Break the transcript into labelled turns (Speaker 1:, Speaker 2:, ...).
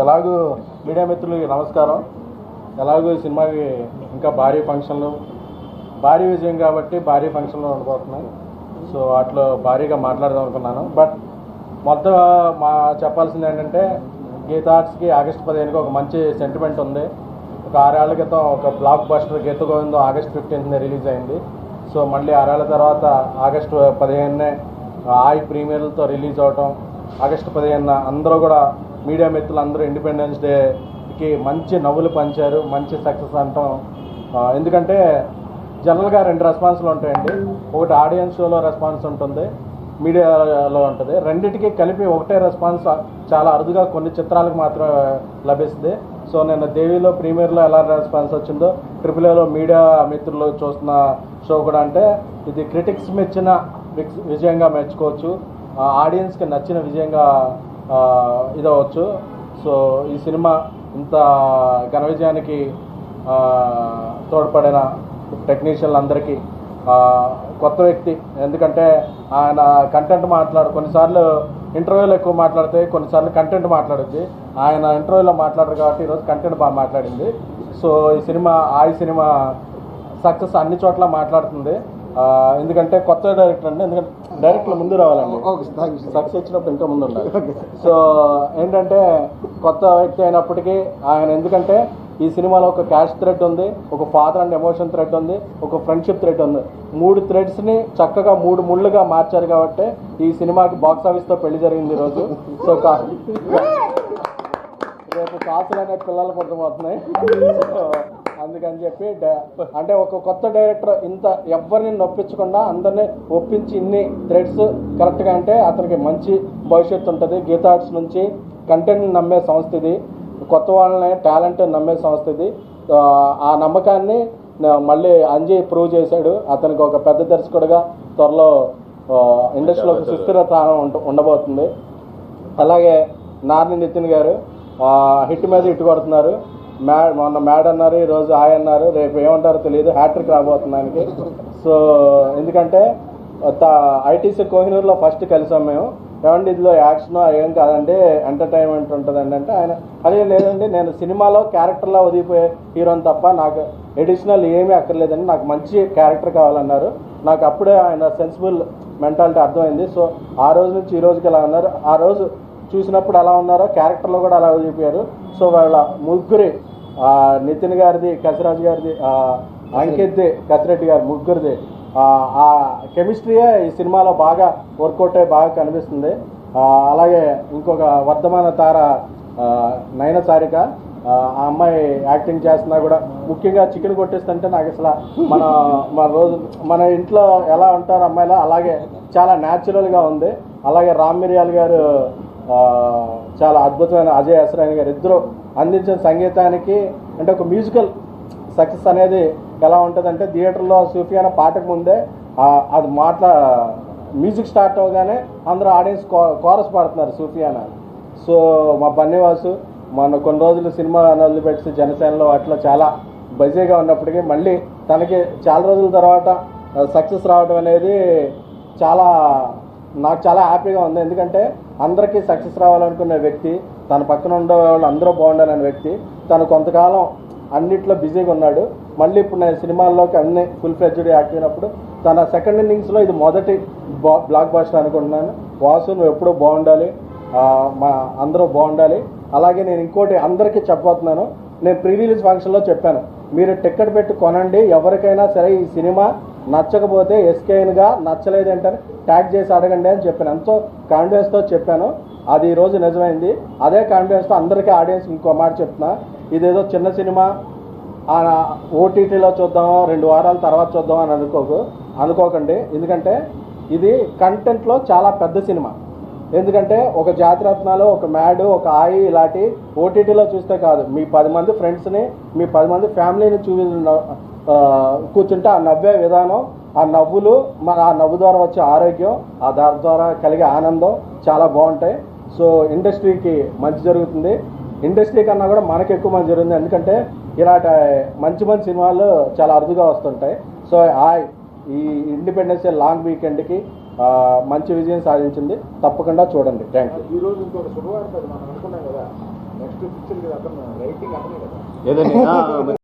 Speaker 1: ఎలాగూ మీడియా మిత్రులకి నమస్కారం. ఎలాగూ ఈ సినిమాకి ఇంకా భారీ ఫంక్షన్లు, భారీ విజయం కాబట్టి భారీ ఫంక్షన్లు ఉండబోతున్నాయి. సో అట్లా భారీగా మాట్లాడదాం అనుకున్నాను. బట్ మొత్తం చెప్పాల్సింది ఏంటంటే, గీతా ఆర్ట్స్కి ఆగస్టు 15కి ఒక మంచి సెంటిమెంట్ ఉంది. ఒక 6 ఏళ్ల క్రితం ఒక బ్లాక్ బస్టర్ గీత గోవిందం ఆగస్టు 15న రిలీజ్ అయింది. సో మళ్ళీ 6 ఏళ్ల తర్వాత ఆగస్టు 15నే ఆయి ప్రీమియర్లతో రిలీజ్ అవటం, ఆగస్టు 15న అందరూ కూడా మీడియా మిత్రులు అందరూ ఇండిపెండెన్స్ డేకి మంచి నవ్వులు పంచారు, మంచి సక్సెస్ అంటాం. ఎందుకంటే జనరల్గా 2 రెస్పాన్స్లు ఉంటాయండి. ఒకటి ఆడియన్స్ షోలో రెస్పాన్స్ ఉంటుంది, మీడియాలో ఉంటుంది. రెండింటికి కలిపి ఒకటే రెస్పాన్స్ చాలా అరుదుగా కొన్ని చిత్రాలకు మాత్రమే లభిస్తుంది. సో నేను దేవిలో ప్రీమియర్లో ఎలా రెస్పాన్స్ వచ్చిందో AAAలో మీడియా మిత్రులు చూస్తున్న షో కూడా, అంటే ఇది క్రిటిక్స్ మెచ్చిన విజయంగా మెచ్చుకోవచ్చు, ఆడియన్స్కి నచ్చిన విజయంగా ఇదవచ్చు. సో ఈ సినిమా ఇంత ఘన విజయానికి తోడ్పడిన టెక్నీషియన్లందరికీ, కొత్త వ్యక్తి ఎందుకంటే ఆయన కంటెంట్ కొన్నిసార్లు ఇంటర్వ్యూలో ఎక్కువ మాట్లాడితే కొన్నిసార్లు కంటెంట్ మాట్లాడుద్ది. ఆయన ఇంటర్వ్యూలో మాట్లాడరు కాబట్టి ఈరోజు కంటెంట్ బాగా మాట్లాడింది. సో ఈ సినిమా సక్సెస్ అన్ని చోట్ల మాట్లాడుతుంది. ఎందుకంటే కొత్త డైరెక్టర్ అండి, ఎందుకంటే డైరెక్టర్ ముందు రావాలండి, సక్సెస్ వచ్చినప్పుడు ఇంకా ముందు ఉండాలి. సో ఏంటంటే కొత్త వ్యక్తి అయినప్పటికీ ఆయన, ఎందుకంటే ఈ సినిమాలో ఒక క్యాష్ థ్రెడ్ ఉంది, ఒక ఫాదర్ అండ్ ఎమోషన్ థ్రెడ్ ఉంది, ఒక ఫ్రెండ్షిప్ థ్రెడ్ ఉంది. 3 థ్రెడ్స్ని చక్కగా 3 ముళ్ళుగా మార్చారు కాబట్టి ఈ సినిమాకి బాక్స్ ఆఫీస్తో పెళ్లి జరిగింది ఈరోజు. సో రేపు కాసులు అనే పిల్లలు పుట్టబోతున్నాయి. అందుకని చెప్పి అంటే ఒక కొత్త డైరెక్టర్ ఇంత ఎవరిని నొప్పించకుండా అందరినీ ఒప్పించి ఇన్ని థ్రెడ్స్ కరెక్ట్గా అంటే అతనికి మంచి భవిష్యత్తు ఉంటుంది. గీతా ఆర్ట్స్ నుంచి కంటెంట్ని నమ్మే సంస్థ ఇది, కొత్త వాళ్ళని టాలెంట్ నమ్మే సంస్థ ఇది. ఆ నమ్మకాన్ని మళ్ళీ అంజయ్ ప్రూవ్ చేశాడు. అతనికి ఒక పెద్ద దర్శకుడిగా త్వరలో ఇండస్ట్రీలో ఒక సుస్థిరత ఉండబోతుంది. అలాగే నార్ని నితిన్ గారు హిట్ మీద హిట్ కొడుతున్నారు. మొన్న మ్యాడ్ అన్నారు, ఈరోజు హాయ్ అన్నారు, రేపు ఏమంటారో తెలియదు, హ్యాట్రిక్ రాబోతున్నానికి. సో ఎందుకంటే ఐటీసీ కోహినూర్లో ఫస్ట్ కలిసాం మేము. ఏమంటే ఇందులో యాక్షన్ ఏం కాదండి, ఎంటర్టైన్మెంట్ ఉంటుందండి అంటే ఆయన అదే లేదండి, నేను సినిమాలో క్యారెక్టర్లా ఒదిగిపోయే హీరోని తప్ప నాకు ఎడిషనల్ ఏమీ అక్కర్లేదండి, నాకు మంచి క్యారెక్టర్ కావాలన్నారు. నాకు అప్పుడే ఆయన సెన్సిబుల్ మెంటాలిటీ అర్థమైంది. సో ఆ రోజు నుంచి ఈ రోజుకి ఎలా ఉన్నారు, ఆ రోజు చూసినప్పుడు ఎలా ఉన్నారో క్యారెక్టర్లో కూడా అలా ఒదిగిపోయారు. సో వాళ్ళ ముగ్గురి, నితిన్ గారిది, కసిరాజ్ గారిది, అంకిత్, కసిరెడ్డి గారి ముగ్గురిది ఆ కెమిస్ట్రీయే ఈ సినిమాలో బాగా వర్కౌట్ అయ్యి బాగా కనిపిస్తుంది. అలాగే ఇంకొక వర్ధమాన తార నయన సారిక, ఆ అమ్మాయి యాక్టింగ్ చేస్తున్నా కూడా, ముఖ్యంగా చికెన్ కొట్టేస్తుంటే నాకు అసలు మన ఇంట్లో ఎలా ఉంటారు అమ్మాయిలా అలాగే చాలా న్యాచురల్గా ఉంది. అలాగే రామ్ మిరియాల్ గారు చాలా అద్భుతమైన, అజయ్ అసరాయన్ గారు ఇద్దరు అందించిన సంగీతానికి, అంటే ఒక మ్యూజికల్ సక్సెస్ అనేది ఎలా ఉంటుందంటే థియేటర్లో సూఫియానా పాటకు ముందే అది మ్యూజిక్ స్టార్ట్ అవగానే అందరూ ఆడియన్స్ కోరస్ పాడుతున్నారు సూఫియానా. సో మా బన్నీవాసు మన కొన్ని రోజులు సినిమా వదిలిపెట్టి జనసేనలో అట్లా చాలా బిజీగా ఉన్నప్పటికీ మళ్ళీ తనకి చాలా రోజుల తర్వాత సక్సెస్ రావడం అనేది నాకు చాలా హ్యాపీగా ఉంది. ఎందుకంటే అందరికీ సక్సెస్ రావాలనుకునే వ్యక్తి, తన పక్కన ఉండే వాళ్ళు అందరూ బాగుండాలనే వ్యక్తి, తను కొంతకాలం అన్నిట్లో బిజీగా ఉన్నాడు. మళ్ళీ ఇప్పుడు నేను సినిమాల్లోకి అన్ని ఫుల్ ఫ్లెడ్జ్డ్ యాక్ట్ అయినప్పుడు తన సెకండ్ ఇన్నింగ్స్లో ఇది మొదటి బ్లాక్ బస్టర్ అనుకుంటున్నాను. వాసు నువ్వు ఎప్పుడూ బాగుండాలి, అందరూ బాగుండాలి. అలాగే నేను ఇంకోటి అందరికీ చెప్పబోతున్నాను, నేను ప్రీ రిలీజ్ ఫంక్షన్లో చెప్పాను, మీరు టికెట్ పెట్టి కొనండి, ఎవరికైనా సరే ఈ సినిమా నచ్చకపోతే ఎస్కేఎన్గా నచ్చలేదంటే ట్యాగ్ చేసి అడగండి అని చెప్పాను. ఎంతో కాన్ఫిడెన్స్తో చెప్పాను. అది ఈరోజు నిజమైంది. అదే కాన్ఫిడెన్స్తో అందరికీ ఆడియన్స్ ఇంకో మాట చెప్తున్నా, ఇదేదో చిన్న సినిమా ఓటీటీలో చూద్దాం 2 వారాల తర్వాత చూద్దాం అని అనుకోకండి. ఎందుకంటే ఇది కంటెంట్లో చాలా పెద్ద సినిమా. ఎందుకంటే ఒక జాతిరత్నాలు, ఒక మ్యాడ్, ఒక ఆయి ఇలాంటి ఓటీటీలో చూస్తే కాదు, మీ 10 మంది ఫ్రెండ్స్ని, మీ 10 మంది ఫ్యామిలీని కూర్చుంటే ఆ నవ్వే విధానం, ఆ నవ్వులు, ఆ నవ్వు ద్వారా వచ్చే ఆరోగ్యం, దాని ద్వారా కలిగే ఆనందం చాలా బాగుంటాయి. సో ఇండస్ట్రీకి మంచి జరుగుతుంది, ఇండస్ట్రీ కన్నా కూడా మనకు ఎక్కువ మంచి జరుగుతుంది. ఎందుకంటే ఇలాంటి మంచి సినిమాలు చాలా అరుదుగా వస్తుంటాయి. సో ఈ ఇండిపెండెన్స్ డే లాంగ్ వీకెండ్కి మంచి విజయం సాధించింది. తప్పకుండా చూడండి. Thank you.
Speaker 2: ఈ రోజు ఇంకొక శుభవార్త మనం అనుకున్నాం కదా, నెక్స్ట్ పిక్చర్ కదా, అతను రైటింగ్ అతనే కదా.
Speaker 3: ఏదండి